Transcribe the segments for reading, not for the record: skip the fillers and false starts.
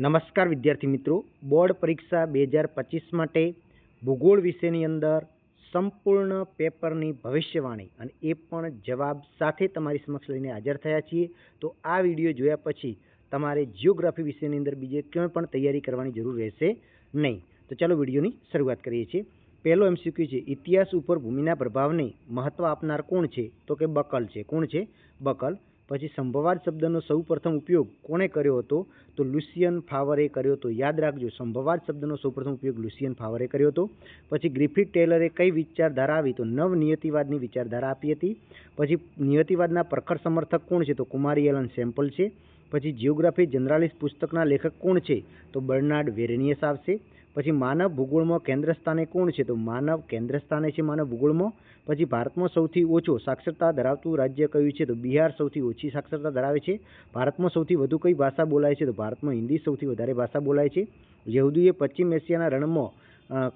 નમસ્કાર વિદ્યાર્થી મિત્રો, બોર્ડ પરીક્ષા 2025 માટે ભૂગોળ વિષયની અંદર સંપૂર્ણ પેપરની ભવિષ્યવાણી અને એ પણ જવાબ સાથે તમારી સમક્ષ લઈને હાજર થયા છીએ. તો આ વિડીયો જોયા પછી તમારે જિયોગ્રાફી વિષયની અંદર બીજે ક્યાંય પણ તૈયારી કરવાની જરૂર રહેશે નહીં. તો ચાલો વિડીયોની શરૂઆત કરીએ છીએ. પહેલો એમસીક્યુ છે, ઇતિહાસ ઉપર ભૂમિના પ્રભાવને મહત્વ આપનાર કોણ છે? તો કે બકલ છે. કોણ છે? બકલ. પછી સંભવાત શબ્દનો સૌ પ્રથમ ઉપયોગ કોણે કર્યો હતો? તો લુસિયન ફાવરે કર્યો હતો. યાદ રાખજો, સંભવાત શબ્દનો સૌ પ્રથમ ઉપયોગ લુસિયન ફાવરે કર્યો હતો. પછી ગ્રિફિથ ટેલરે કઈ વિચારધારા આવી? તો નવનિયતિવાદની વિચારધારા આપી હતી. પછી નિયતિવાદના પ્રખર સમર્થક કોણ છે? તો કુમારી એલન સેમ્પલ છે. પછી જિયોગ્રાફી જનરાલિસ પુસ્તકના લેખક કોણ છે? તો બર્નાર્ડ વેરેનિયસ આવશે. પછી માનવ ભૂગોળમાં કેન્દ્ર સ્થાને કોણ છે? તો માનવ કેન્દ્ર સ્થાને છે માનવ ભૂગોળમાં. પછી ભારતમાં સૌથી ઓછો સાક્ષરતા ધરાવતું રાજ્ય કયું છે? તો બિહાર સૌથી ઓછી સાક્ષરતા ધરાવે છે. ભારતમાં સૌથી વધુ કઈ ભાષા બોલાય છે? તો ભારતમાં હિન્દી સૌથી વધારે ભાષા બોલાય છે. યહૂદીએ પશ્ચિમ એશિયાના રણમાં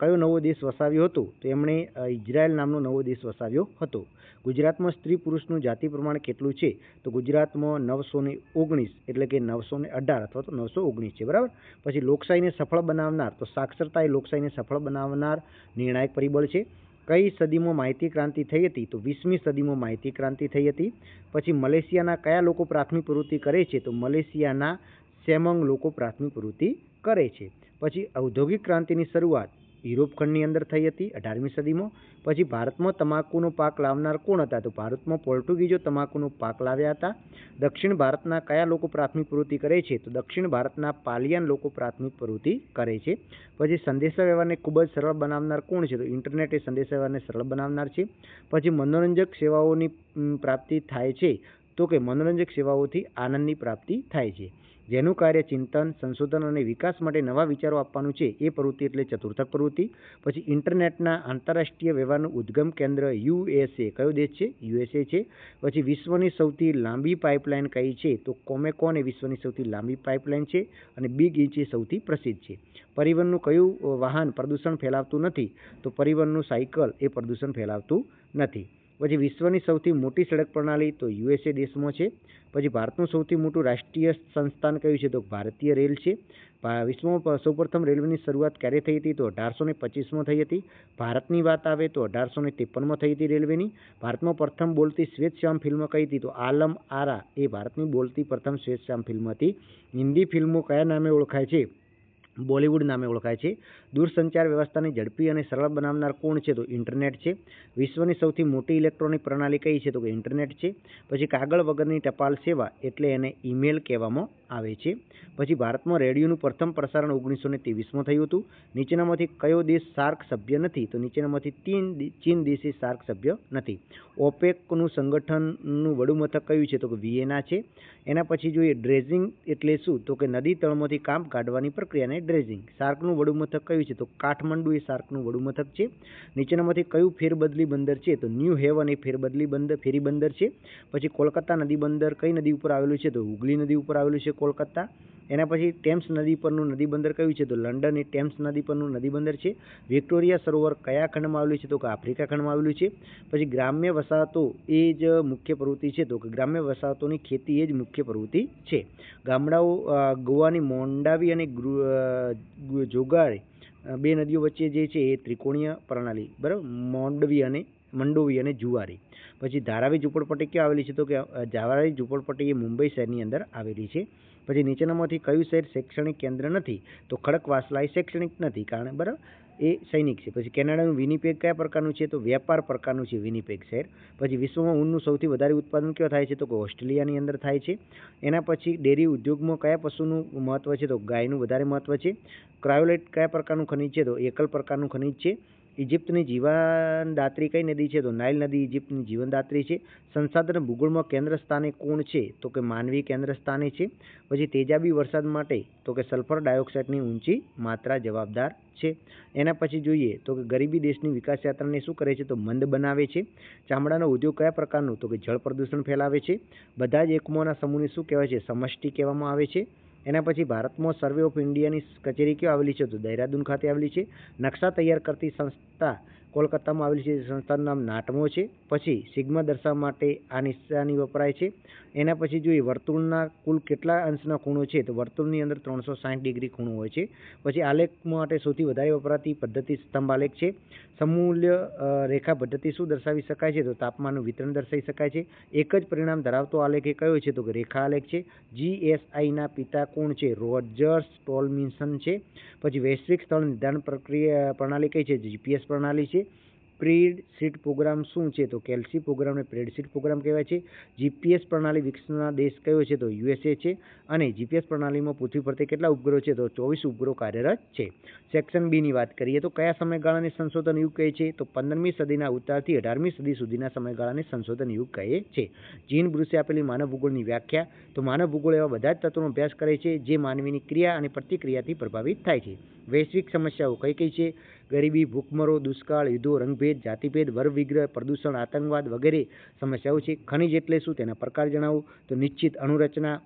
કયો નવો દેશ વસાવ્યો હતો? તો એમણે ઇઝરાયલ નામનો નવો દેશ વસાવ્યો હતો. ગુજરાતમાં સ્ત્રી પુરુષનું જાતિ પ્રમાણ કેટલું છે? તો ગુજરાતમાં 919 એટલે કે 918 અથવા તો 919 છે. બરાબર. પછી લોકશાહીને સફળ બનાવનાર, તો સાક્ષરતા એ લોકશાહીને સફળ બનાવનાર નિર્ણાયક પરિબળ છે. કઈ સદીમાં માહિતી ક્રાંતિ થઈ હતી? તો 20મી સદીમાં માહિતી ક્રાંતિ થઈ હતી. પછી મલેશિયાના કયા લોકો પ્રાથમિક પ્રવૃત્તિ કરે છે? તો મલેશિયાના સેમંગ લોકો પ્રાથમિક પ્રવૃત્તિ કરે છે. પછી ઔદ્યોગિક ક્રાંતિની શરૂઆત યુરોપ ખંડની અંદર થઈ હતી 18મી સદીમાં. પછી ભારતમાં તમાકુનો પાક લાવનાર કોણ હતા? તો ભારતમાં પોર્ટુગીઝો તમાકુનો પાક લાવ્યા હતા. દક્ષિણ ભારતના કયા લોકો પ્રાથમિક પ્રવૃત્તિ કરે છે? તો દક્ષિણ ભારતના પાલિયન લોકો પ્રાથમિક પ્રવૃત્તિ કરે છે. પછી સંદેશાવ્યવહારને ખૂબ જ સરળ બનાવનાર કોણ છે? તો ઇન્ટરનેટ એ સંદેશાવ્યવહારને સરળ બનાવનાર છે. પછી મનોરંજક સેવાઓની પ્રાપ્તિ થાય છે? તો કે મનોરંજક સેવાઓથી આનંદની પ્રાપ્તિ થાય છે. જેનું કાર્ય ચિંતન, સંશોધન અને વિકાસ માટે નવા વિચારો આપવાનું છે એ પ્રવૃત્તિ એટલે ચતુર્થક પ્રવૃત્તિ. પછી ઇન્ટરનેટના આંતરરાષ્ટ્રીય વ્યવહારનું ઉદ્ગમ કેન્દ્ર યુએસએ કયો દેશ છે? યુએસએ છે. પછી વિશ્વની સૌથી લાંબી પાઇપલાઇન કઈ છે? તો કોમેકોન એ વિશ્વની સૌથી લાંબી પાઇપલાઇન છે અને બિગ ઇચ એ સૌથી પ્રસિદ્ધ છે. પરિવહનનું કયું વાહન પ્રદૂષણ ફેલાવતું નથી? તો પરિવહનનું સાયકલ એ પ્રદૂષણ ફેલાવતું નથી. પછી વિશ્વની સૌથી મોટી સડક પ્રણાલી તો યુએસએ દેશમાં છે. પછી ભારતનું સૌથી મોટું રાષ્ટ્રીય સંસ્થાન કયું છે? તો ભારતીય રેલ છે. વિશ્વમાં સૌપ્રથમ રેલવેની શરૂઆત ક્યારે થઈ હતી? તો 1825માં થઈ હતી. ભારતની વાત આવે તો 1853માં થઈ હતી રેલવેની. ભારતમાં પ્રથમ બોલતી શ્વેતશ્યામ ફિલ્મ કઈ હતી? તો આલમ આરા એ ભારતની બોલતી પ્રથમ શ્વેતશ્યામ ફિલ્મ હતી. હિન્દી ફિલ્મો કયા નામે ઓળખાય છે? બોલિવૂડ નામે ઓળખાય છે. દૂરસંચાર વ્યવસ્થાને ઝડપી અને સરળ બનાવનાર કોણ છે? તો ઇન્ટરનેટ છે. વિશ્વની સૌથી મોટી ઇલેક્ટ્રોનિક પ્રણાલી કઈ છે? તો કે ઇન્ટરનેટ છે. પછી કાગળ વગરની ટપાલ સેવા એટલે એને ઈમેલ કહેવામાં આવે છે. પછી ભારતમાં રેડિયોનું પ્રથમ પ્રસારણ 1923માં થયું હતું. નીચેનામાંથી કયો દેશ સાર્ક સભ્ય નથી? તો નીચેનામાંથી ચીન દેશ એ સાર્ક સભ્ય નથી. ઓપેકનું સંગઠનનું વડું મથક કયું છે? તો કે વિયેના છે. એના પછી જોઈએ ડ્રેઝિંગ એટલે શું? તો કે નદી તળમાંથી કામ કાઢવાની પ્રક્રિયાને ડ્રેઝિંગ. સાર્કનું વડું મથક કયું છે? તો કાઠમંડુ એ સાર્કનું વડું મથક છે. નીચેનામાંથી કયું ફેરબદલી બંદર છે? તો ન્યૂ હેવન એ ફેરી બંદર છે. પછી કોલકાતા નદી બંદર કઈ નદી ઉપર આવેલું છે? તો હુગલી નદી ઉપર આવેલું છે કોલકાતા. એના પછી ટેમ્સ નદી પરનું નદી બંદર કયું છે? તો લંડન એ ટેમ્સ નદી પરનું નદી બંદર છે. વિક્ટોરિયા સરોવર કયા ખંડમાં આવેલું છે? તો કે આફ્રિકા ખંડમાં આવેલું છે. પછી ગ્રામ્ય વસાહતો એ જ મુખ્ય પ્રવૃત્તિ છે? તો કે ગ્રામ્ય વસાહતોની ખેતી એ જ મુખ્ય પ્રવૃત્તિ છે. ગામડાઓ ગોવાની મોંડાવી અને જોગાળી બે નદીઓ વચ્ચે જે છે એ ત્રિકોણીય પ્રણાલી, બરાબર, મંડોવી અને જુવારી. પછી ધારાવી ઝૂંપડપટ્ટી ક્યાં આવેલી છે? તો કે ધારાવી ઝૂંપડપટ્ટી એ મુંબઈ શહેરની અંદર આવેલી છે. પછી નીચેનામાંથી કયું શહેર શૈક્ષણિક કેન્દ્ર નથી? તો ખડકવાસલા એ શૈક્ષણિક નથી, કારણ બરાબર એ સૈનિક છે. પછી કેનેડાનું વિનીપેગ કયા પ્રકારનું છે? તો વેપાર પ્રકારનું છે વિનીપેગ શહેર. પછી વિશ્વમાં ઊનનું સૌથી વધારે ઉત્પાદન ક્યાં થાય છે? તો કે ઓસ્ટ્રેલિયાની અંદર થાય છે. એના પછી ડેરી ઉદ્યોગમાં કયા પશુનું મહત્વ છે? તો ગાયનું વધારે મહત્વ છે. ક્રાયોલાઇટ કયા પ્રકારનું ખનિજ છે? તો એકલ પ્રકારનું ખનિજ છે. ઇજિપ્તની જીવનદાત્રી કઈ નદી છે? તો નાઇલ નદી ઇજિપ્તની જીવનદાત્રી છે. સંસાધન ભૂગોળમાં કેન્દ્ર સ્થાને કોણ છે? તો કે માનવી કેન્દ્ર સ્થાને છે. પછી તેજાબી વરસાદ માટે તો કે સલ્ફર ડાયોક્સાઇડની ઊંચી માત્રા જવાબદાર છે. એના પછી જોઈએ તો કે ગરીબી દેશની વિકાસ યાત્રાને શું કરે છે? તો મંદ બનાવે છે. ચામડાનો ઉદ્યોગ કયા પ્રકારનું? તો કે જળ પ્રદૂષણ ફેલાવે છે. બધા જ એકમોના સમૂહને શું કહેવાય છે? સમષ્ટિ કહેવામાં આવે છે. એના પછી ભારતમાં સર્વે ઓફ ઇન્ડિયાની કચેરી ક્યાં આવેલી છે? તો દહેરાદૂન ખાતે આવેલી છે. નકશા તૈયાર કરતી સંસ્થા કોલકાતામાં આવેલી છે સંસ્થાનું નામ નાટમો છે. પછી સિગ્મા દર્શાવવા માટે આ નિશાની વપરાય છે. એના પછી જોઈએ વર્તુળના કુલ કેટલા અંશના ખૂણો છે, તો વર્તુળની અંદર 360 ડિગ્રી ખૂણો હોય છે. પછી આલેખ માટે સૌથી વધારે વપરાતી પદ્ધતિ સ્તંભ આલેખ છે. સમમૂલ્ય રેખા પદ્ધતિ શું દર્શાવી શકાય છે, તો તાપમાનનું વિતરણ દર્શાવી શકાય છે. એક જ પરિણામ ધરાવતો આલેખ એ કયો છે, તો કે રેખા આલેખ છે. GSIના પિતા કોણ છે, રોજર્સ ટોલમિન્સન છે. પછી વૈશ્વિક સ્થળ નિર્ધારણ પ્રણાલી કઈ છે, GPS પ્રણાલી છે. સ્પ્રેડશીટ પ્રોગ્રામ શું છે, તો કેલ્સી પ્રોગ્રામને સ્પ્રેડશીટ પ્રોગ્રામ કહેવાય છે. GPS પ્રણાલી વિકસનાર દેશ કયો છે, તો USA છે. અને GPS પ્રણાલીમાં પૃથ્વી ફરતે કેટલા ઉપગ્રહો છે, તો 24 ઉપગ્રહો કાર્યરત છે. સેક્શન બી ની વાત કરીએ તો કયા સમયગાળાને સંશોધન યુગ કહે છે, તો 15મી સદીના ઉત્તરથી 18મી સદી સુધીના સમયગાળાને સંશોધન યુગ કહે છે. જીન બ્રુસે આપેલી માનવ ભૂગોળની વ્યાખ્યા, તો માનવ ભૂગોળ એવા બધા જ તત્વોનો અભ્યાસ કરે છે જે માનવીની ક્રિયા અને પ્રતિક્રિયાથી પ્રભાવિત થાય છે. વૈશ્વિક સમસ્યાઓ કઈ કઈ છે, ગરીબી, ભૂખમરો, દુષ્કાળ, યુદ્ધો, રંગભેદ, જાતિભેદ, વર્ગવિગ્રહ, પ્રદૂષણ, આતંકવાદ વગેરે સમસ્યાઓ છે. ખનિજ એટલે શું, તેના પ્રકાર જણાવો, તો નિશ્ચિત અણુરચના,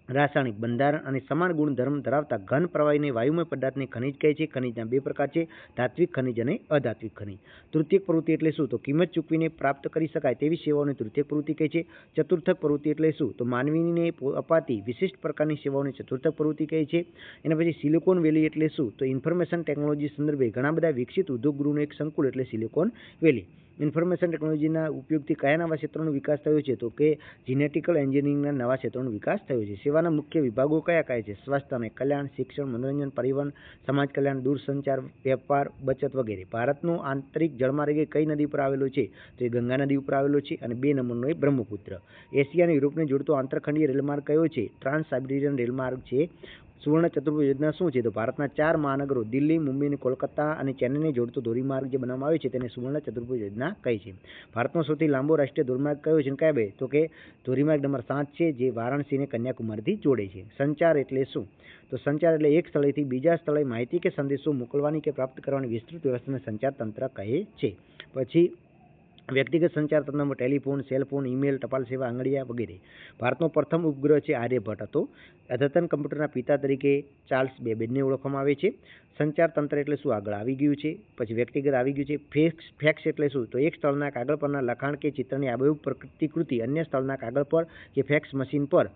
રાસાયણિક બંધારણ અને સમાન ગુણધર્મ ધરાવતા ઘન પ્રવાહીને વાયુમય પદાર્થને ખનિજ કહે છે. ખનિજના બે પ્રકાર છે, ધાત્વિક ખનિજ અને અધાત્વિક ખનિજ. તૃતીયક પ્રવૃત્તિ એટલે શું, તો કિંમત ચૂકવીને પ્રાપ્ત કરી શકાય તેવી સેવાઓને તૃતીયક પ્રવૃત્તિ કહે છે. ચતુર્થક પ્રવૃત્તિ એટલે શું, તો માનવીને અપાતી વિશિષ્ટ પ્રકારની સેવાઓને ચતુર્થક પ્રવૃત્તિ કહે છે. એના પછી સિલિકોન વેલી એટલે શું, તો ઇન્ફોર્મેશન ટેકનોલોજી સંદર્ભે ઘણા બધા વિકસિત ઉદ્યોગ ગૃહનું એક સંકુલ એટલે સિલિકોન વેલી. ઇન્ફોર્મેશન ટેકનોલોજીના ઉપયોગથી કયા નવા ક્ષેત્રોનો વિકાસ થયો છે, તો કે જીનેટિકલ એન્જિનિયરિંગના નવા ક્ષેત્રોનો વિકાસ થયો છે. સેવાના મુખ્ય વિભાગો કયા કયા છે, સ્વાસ્થ્ય અને કલ્યાણ, શિક્ષણ, મનોરંજન, પરિવહન, સમાજ કલ્યાણ, દૂરસંચાર, વેપાર, બચત વગેરે. ભારતનો આંતરિક જળમાર્ગ કઈ નદી પર આવેલો છે, તો એ ગંગા નદી ઉપર આવેલો છે. અને 2 નંબરનો એ બ્રહ્મપુત્ર. એશિયા અને યુરોપને જોડતો આંતરખંડીય રેલમાર્ગ કયો છે, ટ્રાન્સ સાઇબિરિયન રેલમાર્ગ છે. સુવર્ણ ચતુર્ભુજ યોજના શું છે, તો ભારતના 4 મહાનગરો દિલ્હી, મુંબઈ અને કોલકાતા અને ચેન્નઈને જોડતો ધોરીમાર્ગ જે બનાવવામાં આવ્યો છે તેને સુવર્ણ ચતુર્ભુજ યોજના કહી છે. ભારતનો સૌથી લાંબો રાષ્ટ્રીય ધોરીમાર્ગ કયો છે, કયા બે, તો કે ધોરીમાર્ગ નંબર 7 છે જે વારાણસીને કન્યાકુમારીથી જોડે છે. સંચાર એટલે શું, તો સંચાર એટલે એક સ્થળેથી બીજા સ્થળે માહિતી કે સંદેશો મોકલવાની કે પ્રાપ્ત કરવાની વિસ્તૃત વ્યવસ્થાને સંચાર તંત્ર કહે છે. પછી વ્યક્તિગત સંચાર તંત્રમાં ટેલિફોન, સેલફોન, ઈમેલ, ટપાલ સેવા, આંગળીયા વગેરે. ભારતનો પ્રથમ ઉપગ્રહ છે આર્યભટ્ટ હતો. અદ્યતન કમ્પ્યુટરના પિતા તરીકે ચાર્લ્સ બેબેજને ઓળખવામાં આવે છે. સંચાર તંત્ર એટલે શું, આગળ આવી ગયું છે. પછી વ્યક્તિગત આવી ગયું છે. ફેક્સ એટલે શું, તો એક સ્થળના કાગળ પરના લખાણ કે ચિત્રની આબેહૂબ પ્રતિકૃતિ અન્ય સ્થળના કાગળ પર કે ફેક્સ મશીન પર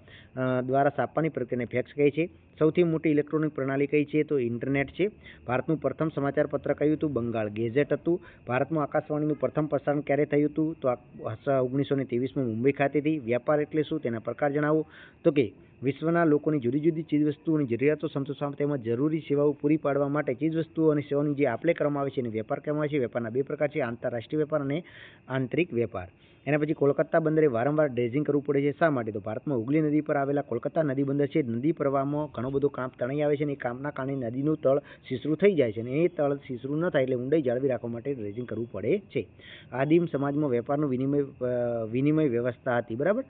દ્વારા છાપવાની પ્રક્રિયાને ફેક્સ કહે છે. સૌથી મોટી ઇલેક્ટ્રોનિક પ્રણાલી કઈ છે, તો ઇન્ટરનેટ છે. ભારતનું પ્રથમ સમાચાર પત્ર કયું હતું, બંગાળ ગેઝેટ હતું. ભારતમાં આકાશવાણીનું પ્રથમ પ્રસારણ ક્યારે થયું હતું, તો 1923માં મુંબઈ ખાતેથી. વ્યાપાર એટલે શું, તેના પ્રકાર જણાવો, તો કે વિશ્વના લોકોની જુદી જુદી ચીજવસ્તુઓની જરૂરિયાતો સંતોષવા તેમજ જરૂરી સેવાઓ પૂરી પાડવા માટે ચીજવસ્તુઓ અને સેવાઓની જે આપલે કરવામાં આવે છે એને વેપાર કહેવામાં આવે છે. વેપારના 2 પ્રકાર છે, આંતરરાષ્ટ્રીય વેપાર અને આંતરિક વેપાર. એના પછી કોલકાતા બંદરે વારંવાર ડ્રેજિંગ કરવું પડે છે, શા માટે, તો ભારતમાં હુગલી નદી પર આવેલા કોલકાતા નદી બંદર છે. નદી પ્રવાહમાં ઘણો બધો કાંપ તણાઈ આવે છે અને એ કાંપના કારણે નદીનું તળ સીસરું થઈ જાય છે અને એ તળ સીસરું ન થાય એટલે ઊંડાઈ જાળવી રાખવા માટે ડ્રેજિંગ કરવું પડે છે. આદિમ સમાજમાં વેપારનું વિનિમય વ્યવસ્થા હતી, બરાબર.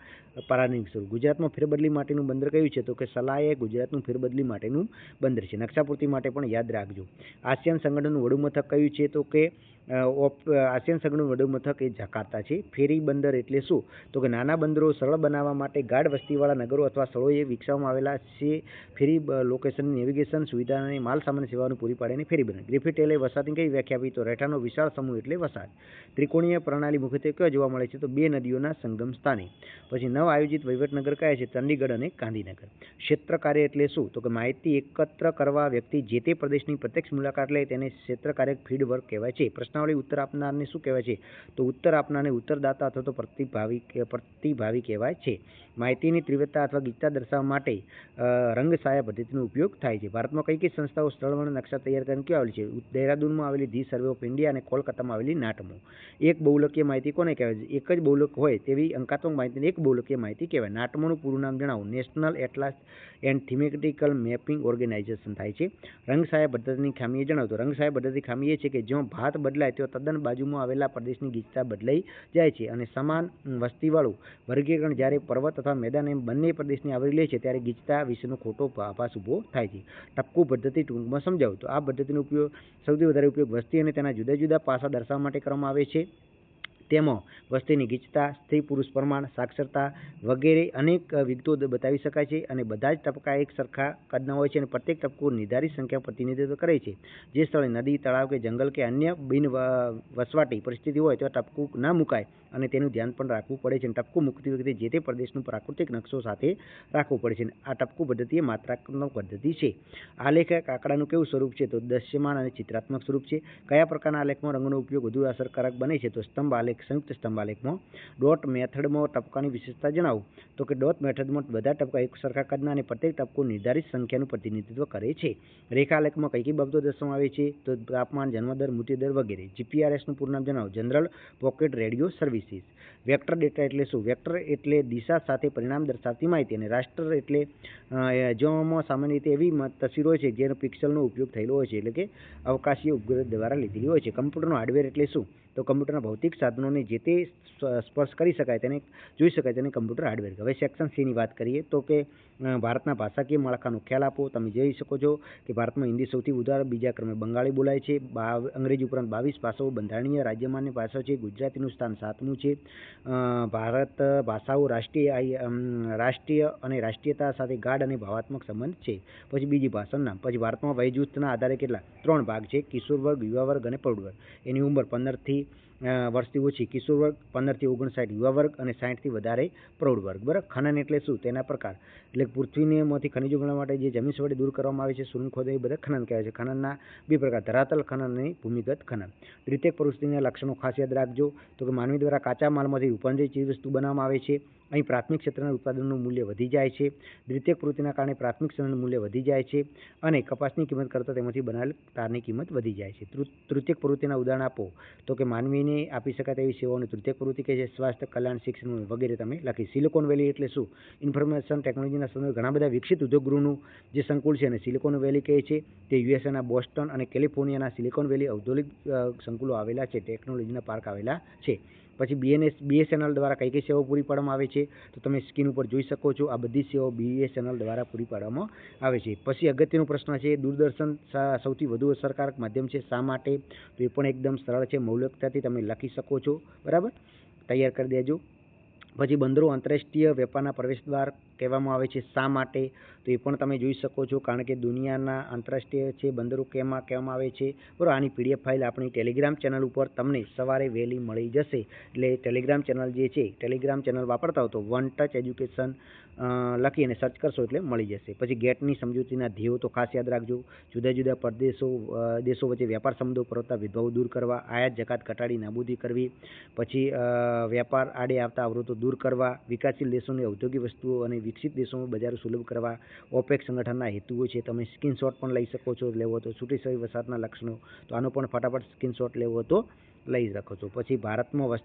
પ્રારંભિક શરૂ. ગુજરાતમાં ફેરબદલી માટેનું બંદર કયું છે, તો કે સલાહ એ ગુજરાતનું ફેરબદલી માટેનું બંદર છે. નકશાપૂર્તિ માટે પણ યાદ રાખજો. આસિયાન સંગઠનનું વડું મથક કયું છે, તો કે આસિયાન સંગઠનનું વડું મથક એ જકાર્તા છે. ફેરી બંદર એટલે શું, તો કે નાના બંદરો સરળ બનાવવા માટે ગાઢ વસ્તીવાળા નગરો અથવા સ્થળોએ વિકસાવવામાં આવેલા છે. ફેરી લોકેશન, નેવિગેશન સુવિધા અને માલ સામાન સેવાઓને પૂરી પાડીને ફેરી બંદર. ગ્રિફિથ એટલે વસાહતની કઈ વ્યાખ્યા આપી, તો રહેઠાણનો વિશાળ સમૂહ એટલે વસાહત. ત્રિકોણીય પ્રણાલી મુખ્યત્વે ક્યાં જોવા મળે છે, તો 2 નદીઓના સંગમ સ્થાને. પછી નવ આયોજિત વહીવટનગર કયા છે, ચંદીગઢ અને ગાંધીનગર. ક્ષેત્ર કાર્ય એટલે શું, તો કે માહિતી એકત્ર કરવા વ્યક્તિ જે તે પ્રદેશની પ્રત્યક્ષ મુલાકાત લે તેને ક્ષેત્ર કાર્ય ફીલ્ડ વર્ક કહેવાય છે. પ્રશ્નાવલી ઉત્તર આપનારને શું કહેવાય છે, તો ઉત્તર આપનારને ઉત્તરદાતા અથવા તો પ્રતિભાવી કહેવાય છે. માહિતીની તીવ્રતા અથવા ગીચતા દર્શાવવા માટે રંગછાયા પદ્ધતિનો ઉપયોગ થાય છે. ભારતમાં કઈ કઈ સંસ્થાઓ સ્થળવર્ણન નકશા તૈયાર કરીને ક્યાં આવેલી છે, દહેરાદૂનમાં આવેલી ધી સર્વે ઓફ ઇન્ડિયા અને કોલકાતામાં આવેલી નાટમો. એક બહુલકીય માહિતી કોને કહેવાય છે, એક જ બહુલક હોય તેવી અંકાત્મક માહિતીને એક બહુલકીય માહિતી કહેવાય. નાટમોનું પૂરું નામ જણાવો, national atlas and thematical mapping organisation થાય છે. રંગછાયા પદ્ધતિની ખામી એ જણાવો, તો રંગછાયા પદ્ધતિ ખામી એ છે કે જ્યાં ભાત બદલાય તો તદ્દન બાજુમાં આવેલા પ્રદેશની ગીચતા બદલાઈ જાય છે અને સમાન વસ્તીવાળું વર્ગીકરણ જ્યારે પર્વત અથવા મેદાન એમ બંને પ્રદેશને આવરી લે છે ત્યારે ગીચતા વિશેનો ખોટો આભાસ ઊભો થાય છે. ટપકું પદ્ધતિ ટૂંકમાં સમજાવું તો આ પદ્ધતિનો ઉપયોગ સૌથી વધારે ઉપયોગ વસ્તી અને તેના જુદા જુદા પાસા દર્શાવવા માટે કરવામાં આવે છે. તેમાં વસ્તીની ગીચતા, સ્ત્રી પુરુષ પ્રમાણ, સાક્ષરતા વગેરે અનેક વિગતો બતાવી શકાય છે અને બધા જ ટપકા એક સરખા કદના હોય છે અને પ્રત્યેક ટપકું નિર્ધારિત સંખ્યા પ્રતિનિધિત્વ કરે છે. જે સ્થળે નદી, તળાવ કે જંગલ કે અન્ય બિન વસવાટી પરિસ્થિતિ હોય તો ટપકું ના મુકાય અને તેનું ધ્યાન પણ રાખવું પડે છે. ટપકું મૂકતી વખતે જે તે પ્રદેશનું પ્રાકૃતિક નકશો સાથે રાખવું પડે છે. આ ટપકું પદ્ધતિ એ માત્રાત્મક પદ્ધતિ છે. આલેખ આંકડાનું કેવું સ્વરૂપ છે તો દૃશ્યમાન અને ચિત્રાત્મક સ્વરૂપ છે. કયા પ્રકારના આલેખમાં રંગનો ઉપયોગ વધુ અસરકારક બને છે તો સ્તંભ આલેખ, સંયુક્ત સ્તંભ આલેખમાં. ડોટ મેથડમાં ટપકાની વિશેષતા જણાવો તો કે ડોટ મેથડમાં બધા ટપકા એક સરખા કદના અને પ્રત્યેક ટપકું નિર્ધારિત સંખ્યાનું પ્રતિનિધિત્વ કરે છે. રેખા આલેખમાં કઈ બાબતો દર્શાવવામાં આવે છે તો તાપમાન, જન્મદર, મૃત્યુદર વગેરે. જીપીઆરએસનું પૂરું નામ જણાવો. General pocket radio services. Vector data એટલે શું? વેક્ટર એટલે દિશા સાથે પરિણામ દર્શાવતી માહિતી અને રાસ્ટર એટલે જેમાં સામાન્ય રીતે એવી તસવીરો હોય છે જેનો પિક્સલનો ઉપયોગ થયેલો હોય છે, એટલે કે અવકાશીય ઉપગ્રહ દ્વારા લીધેલી હોય છે. કમ્પ્યુટરનો હાર્ડવેર એટલે શું તો કમ્પ્યુટરના ભૌતિક સાધનોને જે તે સ્પર્શ કરી શકાય તેને જોઈ શકાય તેને કમ્પ્યુટર હાર્ડવેર. હવે સેક્શન C ની વાત કરીએ તો કે ભારતના ભાષાકીય માળખાનો ખ્યાલ આપો. તમે જોઈ શકો છો કે ભારતમાં હિન્દી સૌથી વધારે, બીજા ક્રમે બંગાળી બોલાય છે. અંગ્રેજી ઉપરાંત 22 ભાષાઓ બંધારણીય રાજ્યમાન્ય ભાષાઓ છે. ગુજરાતીનું સ્થાન 7મું છે. ભારત ભાષાઓ રાષ્ટ્રીય અને રાષ્ટ્રીયતા સાથે ગાઢ અને ભાવાત્મક સંબંધ છે. પછી બીજી ભાષાનું નામ. પછી ભારતમાં વય જૂથના આધારે કેટલા 3 ભાગ છે: કિશોર વર્ગ, યુવા વર્ગ અને પ્રૌઢ વર્ગ. એની ઉંમર 15 વર્ષથી ઓછી કિશોર વર્ગ, 15 થી 59 યુવા વર્ગ અને 60 થી વધારે પ્રૌઢ વર્ગ. બરાબર. ખનન એટલે શું? તેના પ્રકાર એટલે પૃથ્વીમાંથી ખનિજો મેળવવા માટે જે જમીન સપાટી દૂર કરવામાં આવે છે, સુરંગ ખોદાઈ, બધા ખનન કહેવાય છે. ખનનના 2 પ્રકાર: ધરાતલ ખનન અને ભૂમિગત ખનન. દ્વિતીયક પ્રવૃત્તિના લક્ષણો ખાસ યાદ રાખજો તો કે માનવી દ્વારા કાચા માલમાંથી રૂપાંતરિત ચીજવસ્તુ બનાવવામાં આવે છે. અહીં પ્રાથમિક ક્ષેત્રના ઉત્પાદનનું મૂલ્ય વધી જાય છે. દ્વિતીયક પ્રવૃત્તિના કારણે પ્રાથમિક ક્ષેત્રનું મૂલ્ય વધી જાય છે અને કપાસની કિંમત કરતાં તેમાંથી બનાવેલ તારની કિંમત વધી જાય છે. તૃતીયક પ્રવૃત્તિના ઉદાહરણ આપો તો કે માનવીને આપી શકાય તેવી સેવાઓની તૃતીયક પ્રવૃત્તિ કહે છે. સ્વાસ્થ્ય, કલ્યાણ, શિક્ષણ વગેરે તમે લખી. સિલિકોન વેલી એટલે શું? ઇન્ફોર્મેશન ટેકનોલોજીના સંદર્ભે ઘણા બધા વિકસિત ઉદ્યોગગૃહનું જે સંકુલ છે અને સિલિકોન વેલી કહે છે. તે યુએસએના બોસ્ટન અને કેલિફોર્નિયાના સિલિકોન વેલી ઔદ્યોગિક સંકુલો આવેલા છે, ટેકનોલોજીના પાર્ક આવેલા છે. પછી BSNL દ્વારા કઈ સેવાઓ પૂરી પાડવામાં આવે છે તો તમે સ્ક્રીન ઉપર જોઈ શકો છો. આ બધી સેવાઓ BSNL દ્વારા પૂરી પાડવામાં આવે છે. પછી અગત્યનો પ્રશ્ન છે, દૂરદર્શન સૌથી વધુ અસરકારક માધ્યમ છે, શા માટે? તો એ પણ એકદમ સરળ છે, મૌલિકતાથી તમે લખી શકો છો. બરાબર, તૈયાર કરી દેજો. પછી બંદરો આંતરરાષ્ટ્રીય વેપારના પ્રવેશદ્વાર કહેવામાં આવે છે, શા માટે? તો એ પણ તમે જોઈ શકો છો, કારણ કે દુનિયાના આંતરરાષ્ટ્રીય છે બંદરો કેમાં કહેવામાં આવે છે. બરાબર. આની PDF ફાઇલ આપણી ટેલિગ્રામ ચેનલ ઉપર તમને સવારે વહેલી મળી જશે. એટલે ટેલિગ્રામ ચેનલ જે છે, ટેલિગ્રામ ચેનલ વાપરતા હો તો વન ટચ એજ્યુકેશન લખી અને સર્ચ કરશો એટલે મળી જશે. પછી ગેટની સમજૂતીના ધ્યેયો તો ખાસ યાદ રાખજો. જુદા જુદા દેશો વચ્ચે વેપાર સંબંધો પરવતા ભેદભાવો દૂર કરવા, આયાત જકાત ઘટાડી નાબૂદી કરવી, પછી વેપાર આડે આવતા અવરોધો દૂર કરવા, વિકાસશીલ દેશોની ઔદ્યોગિક વસ્તુઓ અને વિકસિત દેશોમાં બજારો સુલભ કરવા. OPEC સંગઠનના હેતુઓ છે, તમે સ્ક્રીનશોટ પણ લઈ શકો છો લેવો તો. છૂટી છવાઈ વસાહતના લક્ષણો તો આનો પણ ફટાફટ સ્ક્રીનશોટ લેવો તો લઈ શકો છો. પછી ભારતમાં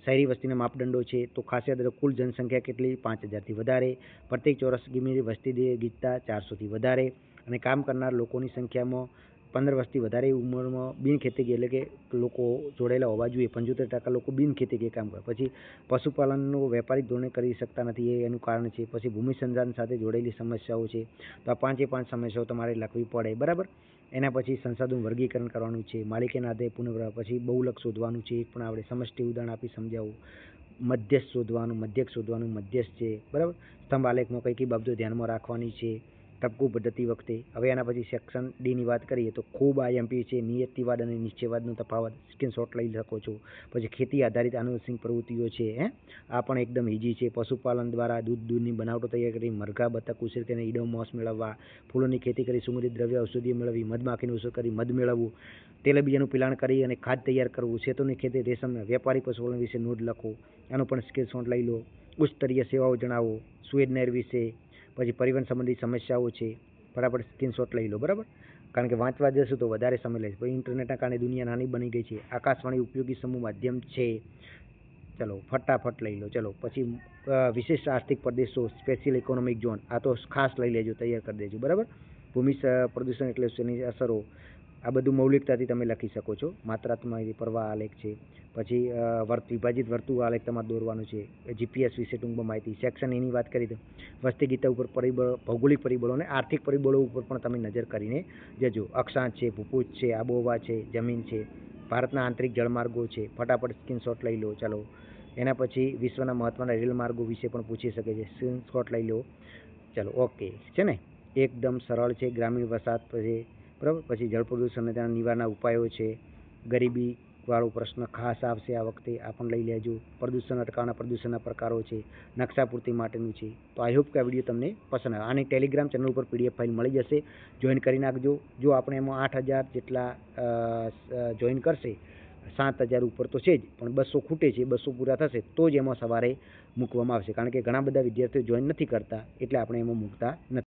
શહેરી વસ્તીના માપદંડો છે તો ખાસ યાદ રાખો. કુલ જનસંખ્યા કેટલી? 5000થી વધારે. પ્રત્યેક ચોરસ કિમી વસ્તી ગીચતા 400થી વધારે અને કામ કરનાર લોકોની સંખ્યામાં 15 વર્ષથી વધારે ઉંમરમાં બિનખેતીકી એટલે કે લોકો જોડાયેલા હોવા જોઈએ. 75% લોકો બિનખેતીકી કામ કરે. પછી પશુપાલનનો વેપારિક ધોરણે કરી શકતા નથી, એ એનું કારણ છે. પછી ભૂમિ સંધાન સાથે જોડાયેલી સમસ્યાઓ છે તો આ 5 સમસ્યાઓ તમારે લખવી પડે. બરાબર. એના પછી સંસાધન વર્ગીકરણ કરવાનું છે, માલિકીના આધારે પુનઃપ્રાપ્ત, પછી બહુલક શોધવાનું છે, એક પણ આપણે સમષ્ટિ ઉદાહરણ આપી સમજાવું. મધ્યસ્થ શોધવાનું, મધ્યસ્થ છે. બરાબર. સ્તંભ આલેખમાં કઈ બાબતો ધ્યાનમાં રાખવાની છે ટપકું પદ્ધતિ વખતે. હવે એના પછી સેક્શન D ની વાત કરીએ તો ખૂબ IMP છે, નિયતિવાદ અને નિશ્ચયવાદનો તફાવત, સ્ક્રીનશોટ લઈ શકો છો. પછી ખેતી આધારિત આનુવંશિક પ્રવૃત્તિઓ છે, આ પણ એકદમ ઇઝી છે. પશુપાલન દ્વારા દૂધની બનાવટો તૈયાર કરી, મરઘા, બતક ઉછેર કરીને ઈડો માંસ મેળવવા, ફૂલોની ખેતી કરી સુગંધિત દ્રવ્ય ઔષધિ મેળવવી, મધમાખીનું ઉછેર કરી મધ મેળવવું, તેલબીજાનું પિલાણ કરી અને ખાદ્ય તૈયાર કરવું, શેતોની ખેતી, રેશમ, વેપારી પશુપાલન વિશે નોંધ લખો, આનો પણ સ્ક્રીનશોટ લઈ લો. ઉચ્ચસ્તરીય સેવાઓ જણાવો, સુએઝ નહેર વિશે. પછી પરિવહન સંબંધિત સમસ્યાઓ છે, ફટાફટ સ્ક્રીનશોટ લઈ લો. બરાબર, કારણ કે વાંચવા જશું તો વધારે સમય લેશે. પછી ઇન્ટરનેટના કારણે દુનિયા નાની બની ગઈ છે, આકાશવાણી ઉપયોગી સમૂહ માધ્યમ છે, ચલો ફટાફટ લઈ લો. ચલો પછી વિશિષ્ટ આર્થિક પ્રદેશો, સ્પેશિયલ ઇકોનોમિક ઝોન, આ તો ખાસ લઈ લેજો, તૈયાર કરી દેજો. બરાબર. ભૂમિ પ્રદૂષણ એટલે એની અસરો, આ બધું મૌલિકતાથી તમે લખી શકો છો. માત્રાત્મક પ્રવાહ આલેખ છે. પછી વિભાજિત વર્તુળ આલેખ તમારે દોરવાનું છે. GPS વિશે ટૂંકમાં માહિતી. સેક્શન એની વાત કરી તો વસ્તી ગીચતા ઉપર પરિબળો, ભૌગોલિક પરિબળો અને આર્થિક પરિબળો ઉપર પણ તમે નજર કરીને જજો. અક્ષાંશ છે, ભૂપૃષ્ઠ છે, આબોહવા છે, જમીન છે. ભારતના આંતરિક જળમાર્ગો છે, ફટાફટ સ્ક્રીનશોટ લઈ લો. ચાલો એના પછી વિશ્વના મહત્ત્વના રેલ માર્ગો વિશે પણ પૂછી શકે છે, સ્ક્રીનશોટ લઈ લો. ચાલો ઓકે છે ને, એકદમ સરળ છે. ગ્રામીણ વસાહત છે, બરાબર. પછી જળ પ્રદૂષણ અને તેના નિવારણના ઉપાયો છે. ગરીબી વાળો પ્રશ્ન ખાસ આવશે આ વખતે, આ પણ લઈ લેજો. પ્રદૂષણ અટકાવવાના પ્રદૂષણના પ્રકારો છે, નકશા પૂર્તિ માટેનું છે. તો આઈ હોપ કે આ વિડીયો તમને પસંદ આવે. આની ટેલિગ્રામ ચેનલ ઉપર PDF ફાઇલ મળી જશે, જોઈન કરી નાખજો. જો આપણે એમાં 8,000 જેટલા જોઈન કરશે, 7,000 ઉપર તો છે જ, પણ 200 ખૂટે છે, 200 પૂરા થશે તો જ એમાં સવારે મૂકવામાં આવશે. કારણ કે ઘણા બધા વિદ્યાર્થીઓ જોઈન નથી કરતા, એટલે આપણે એમાં મૂકતા નથી.